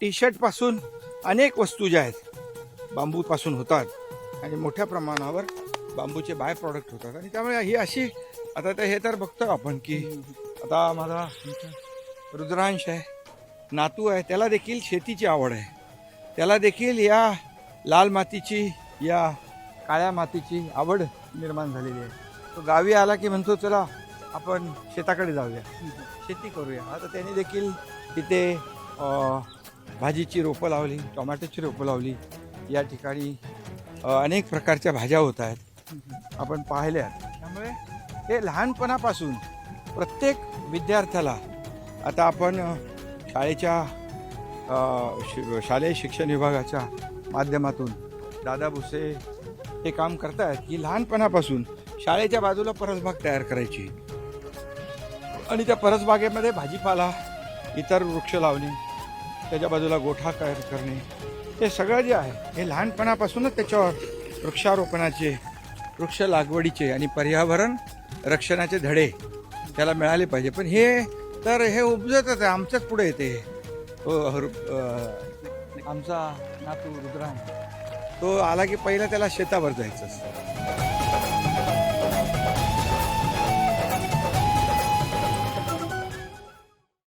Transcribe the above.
T शर्टपासून अनेक वस्तू ज्या आहेत बांबूपासून होतात आणि मोठ्या प्रमाणावर बांबूचे बाय प्रॉडक्ट होतात आणि त्यामुळे ही अशी आता हे तर बघतो आपण की आता माझा रुद्रांश आहे, नातू आहे, त्याला देखील शेतीची आवड आहे, त्याला देखील या लाल मातीची या काळ्या मातीची आवड निर्माण झालेली आहे. तो गावी आला की म्हणतो चला आपण शेताकडे जाऊया, शेती करूया. आता त्याने देखील तिथे भाजीची रोपं लावली, टोमॅटोची रोपं लावली. या ठिकाणी अनेक प्रकारच्या भाज्या होत आहेत, आपण पाहिल्या. त्यामुळे हे लहानपणापासून प्रत्येक विद्यार्थ्याला आता आपण शाळेच्या शालेय शिक्षण विभागाच्या माध्यमातून दादा भुसे हे काम करतायत की लहानपणापासून शाळेच्या बाजूला परसबाग तयार करायची आणि त्या परसबागेमध्ये भाजीपाला, इतर वृक्ष लावणे, त्याच्या बाजूला गोठा तयार करणे, हे सगळं जे आहे हे लहानपणापासूनच त्याच्यावर वृक्षारोपणाचे, वृक्ष लागवडीचे आणि पर्यावरण रक्षणाचे धडे त्याला मिळाले पाहिजे. पण हे उपजतच आहे, आमच्याच पुढे येते. आमचा नातू रुद्रांश तो आला की पहिला त्याला शेतावर जायचं असतं.